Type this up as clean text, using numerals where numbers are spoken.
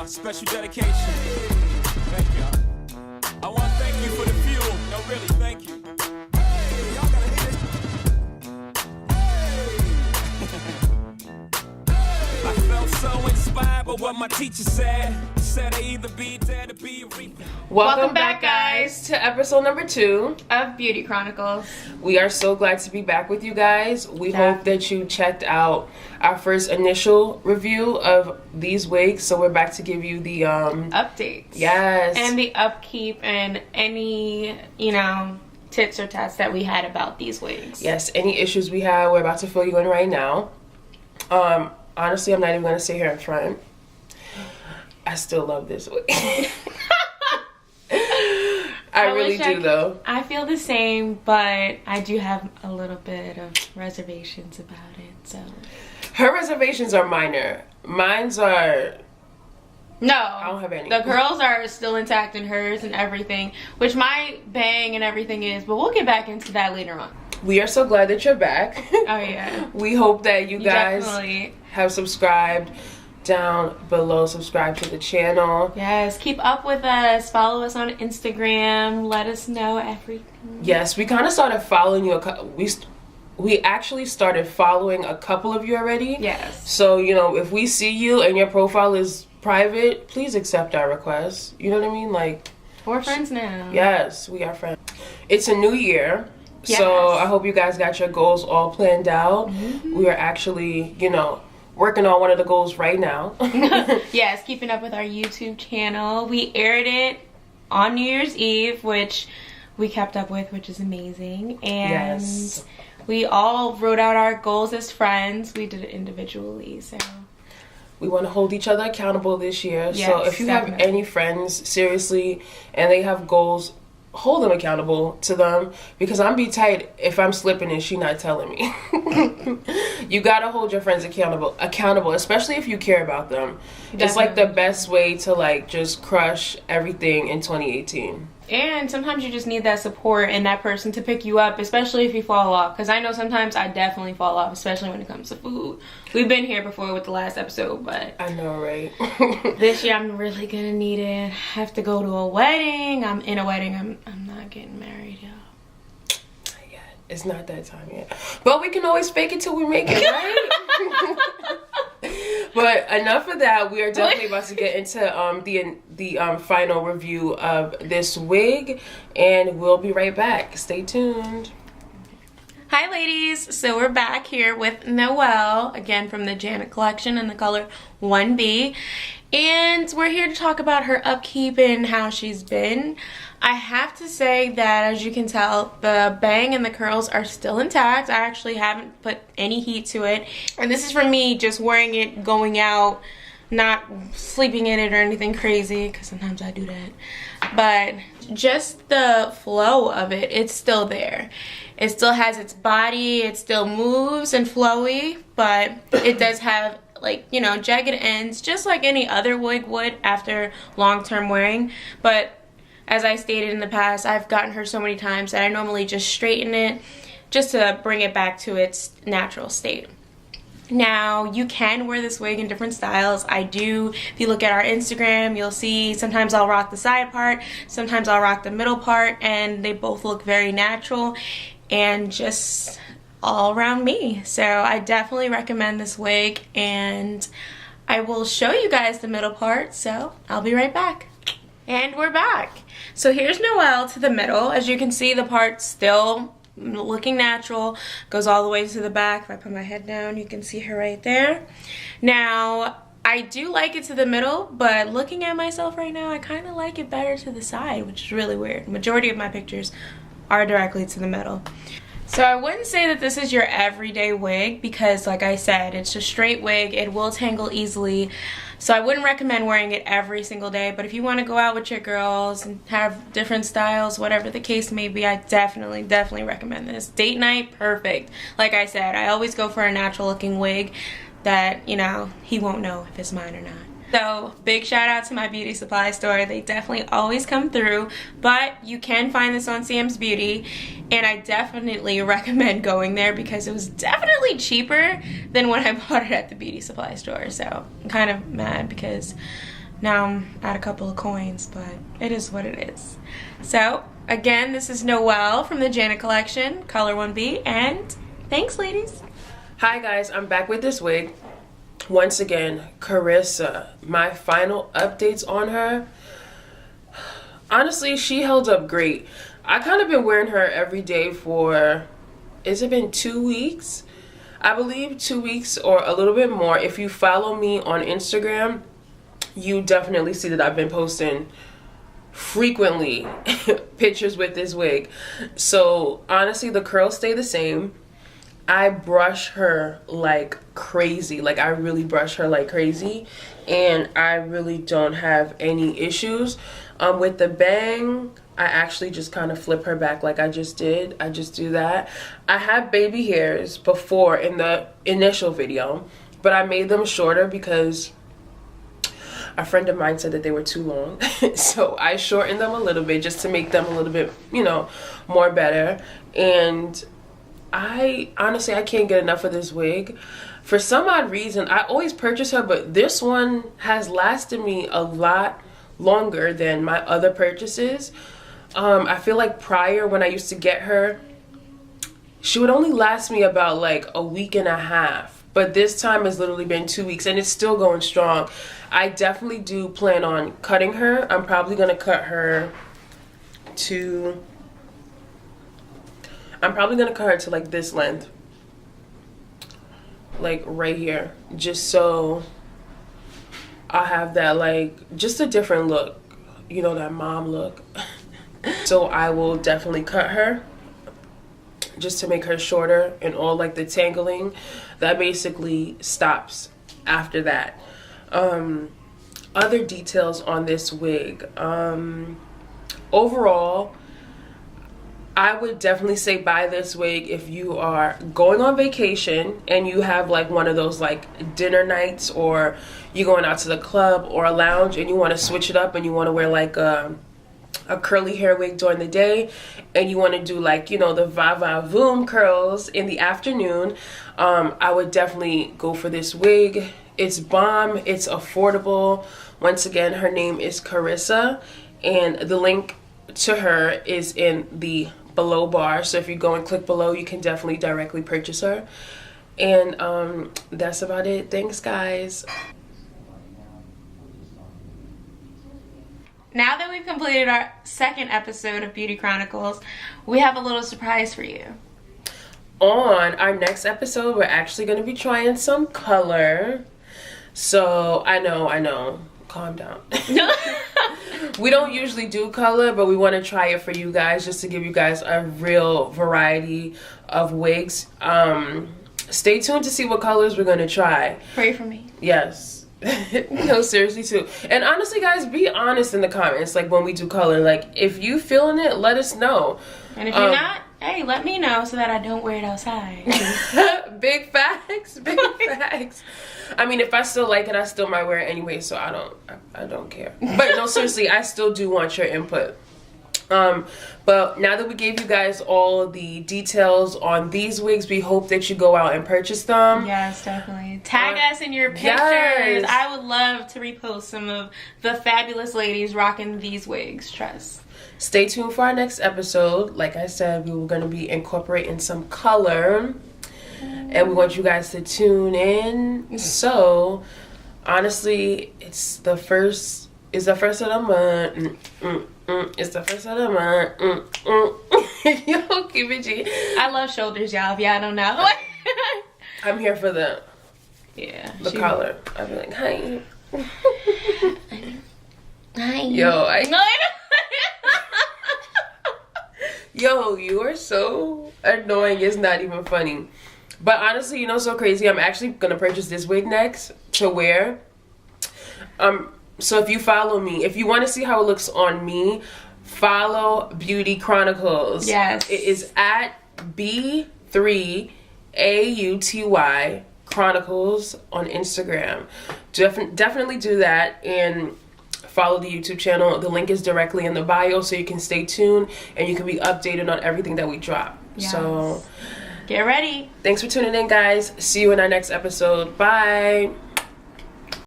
Special dedication. Thank y'all. I want to thank you for the fuel. No, really, thank you. Hey, y'all gotta hear this. I felt so inspired by what my teacher said. Said I either be dead or be a reaper. Welcome back, guys, to episode number 2 of Beauty Chronicles. We are so glad to be back with you guys. We hope that you checked out our first initial review of these wigs, so we're back to give you the updates. Yes. And the upkeep and any, tits or tats that we had about these wigs. Yes, any issues we have, we're about to fill you in right now. Honestly, I'm not even going to sit here in front. I still love this wig. I really do, though. I feel the same, but I do have a little bit of reservations about it, so. Her reservations are minor. Mine's are... No. I don't have any. The curls are still intact in hers and everything, which my bang and everything is, but we'll get back into that later on. We are so glad that you're back. Oh, yeah. We hope that you guys definitely have subscribed. Down below, subscribe to the channel. Yes, keep up with us, follow us on Instagram, let us know everything. Yes, we kind of started following you. We actually started following a couple of you already. Yes. So, if we see you and your profile is private, please accept our request. You know what I mean? Like, we're friends now. Yes, we are friends. It's a new year. Yes. So I hope you guys got your goals all planned out. Mm-hmm. We are actually, working on one of the goals right now. Yes, keeping up with our YouTube channel. We aired it on New Year's Eve, which we kept up with, which is amazing. And yes. We all wrote out our goals as friends. We did it individually, so. We want to hold each other accountable this year. Yes, so if you definitely. have any friends, seriously, and they have goals, hold them accountable to them, because I'm be tight if I'm slipping and she not telling me. You gotta hold your friends accountable, especially if you care about them. Definitely. It's like the best way to just crush everything in 2018. And sometimes you just need that support and that person to pick you up, especially if you fall off. Because I know sometimes I definitely fall off, especially when it comes to food. We've been here before with the last episode, but... I know, right? This year I'm really gonna need it. I have to go to a wedding. I'm in a wedding. I'm not getting married, y'all. Not yet. It's not that time yet. But we can always fake it till we make it, right? But enough of that. We are definitely about to get into the final review of this wig, and we'll be right back. Stay tuned. Hi ladies, so we're back here with Noel, again from the Janet Collection in the color 1B, and we're here to talk about her upkeep and how she's been. I have to say that, as you can tell, the bang and the curls are still intact. I actually haven't put any heat to it, and this is from me just wearing it, going out, not sleeping in it or anything crazy, because sometimes I do that, but just the flow of it, it's still there. It still has its body, it still moves and flowy, but it does have jagged ends, just like any other wig would after long-term wearing. But as I stated in the past, I've gotten her so many times that I normally just straighten it just to bring it back to its natural state. Now, you can wear this wig in different styles. I do. If you look at our Instagram, you'll see sometimes I'll rock the side part, sometimes I'll rock the middle part, and they both look very natural and just all around me. So I definitely recommend this wig, and I will show you guys the middle part, so I'll be right back. And we're back. So here's Noel to the middle. As you can see, the part's still looking natural, goes all the way to the back. If I put my head down, you can see her right there. Now, I do like it to the middle, but looking at myself right now, I kind of like it better to the side, which is really weird. Majority of my pictures are directly to the middle. So I wouldn't say that this is your everyday wig, because like I said, it's a straight wig. It will tangle easily. So I wouldn't recommend wearing it every single day, but if you want to go out with your girls and have different styles, whatever the case may be, I definitely recommend this. Date night, perfect. Like I said, I always go for a natural looking wig that, he won't know if it's mine or not. So big shout out to my beauty supply store. They definitely always come through, but you can find this on Sam's Beauty, and I definitely recommend going there because it was definitely cheaper than when I bought it at the beauty supply store. So I'm kind of mad because Now I'm at a couple of coins, but it is what it is. So, again, this is Noel from the Janet Collection, color 1B, and thanks, ladies. Hi guys, I'm back with this wig. Once again, Karissa. My final updates on her. Honestly, she held up great. I kind of been wearing her every day for, has it been 2 weeks? I believe 2 weeks or a little bit more. If you follow me on Instagram, you definitely see that I've been posting frequently pictures with this wig. So honestly, the curls stay the same. I brush her like crazy. Like, I really brush her like crazy, and I really don't have any issues. With the bang, I actually just kind of flip her back like I just did. I just do that. I had baby hairs before in the initial video, but I made them shorter because a friend of mine said that they were too long. So I shortened them a little bit just to make them a little bit, you know, more better. And I honestly, I can't get enough of this wig. For some odd reason, I always purchase her, but this one has lasted me a lot longer than my other purchases. I feel like prior, when I used to get her, she would only last me about like a week and a half. But this time has literally been 2 weeks, and it's still going strong. I definitely do plan on cutting her. I'm probably going to cut her to... I'm probably going to cut her to like this length. Like right here. Just so I'll have that, like, just a different look. You know, that mom look. So I will definitely cut her just to make her shorter, and all like the tangling that basically stops after that. Other details on this wig. Overall, I would definitely say buy this wig if you are going on vacation and you have like one of those like dinner nights, or you're going out to the club or a lounge and you want to switch it up and you want to wear like a curly hair wig during the day, and you want to do like, you know, the va-va-voom curls in the afternoon. I would definitely go for this wig. It's bomb. It's affordable. Once again, her name is Karissa, and the link to her is in the below bar. So if you go and click below, you can definitely directly purchase her. And that's about it. Thanks, guys. Now that we've completed our second episode of Beauty Chronicles, we have a little surprise for you. On our next episode, we're actually going to be trying some color. So, I know. Calm down. We don't usually do color, but we want to try it for you guys, just to give you guys a real variety of wigs. Stay tuned to see what colors we're going to try. Pray for me. Yes. No, seriously too. And honestly, guys, be honest in the comments, like when we do color. Like, if you feeling it, let us know. And if you're not, hey, let me know so that I don't wear it outside. Big facts. Big facts. I mean, if I still like it, I still might wear it anyway, so I don't care. But no, seriously, I still do want your input. But now that we gave you guys all the details on these wigs, we hope that you go out and purchase them. Yes, definitely. Tag us in your pictures. Yes. I would love to repost some of the fabulous ladies rocking these wigs. Trust. Stay tuned for our next episode. Like I said, we were going to be incorporating some color, and we want you guys to tune in. So honestly, it's the first of the month. It's the first of the month. Yo, keep it G. I love shoulders, y'all, if y'all don't know. I'm here for the color. I'll be like, hi. Hi. Yo, Yo, you are so annoying. It's not even funny. But honestly, you know, so crazy. I'm actually gonna purchase this wig next to wear. So if you follow me, if you want to see how it looks on me, follow Beauty Chronicles. Yes. It is at B3AUTY Chronicles on Instagram. Definitely do that, and follow the YouTube channel. The link is directly in the bio, so you can stay tuned and you can be updated on everything that we drop. Yes. So get ready. Thanks for tuning in, guys. See you in our next episode. Bye.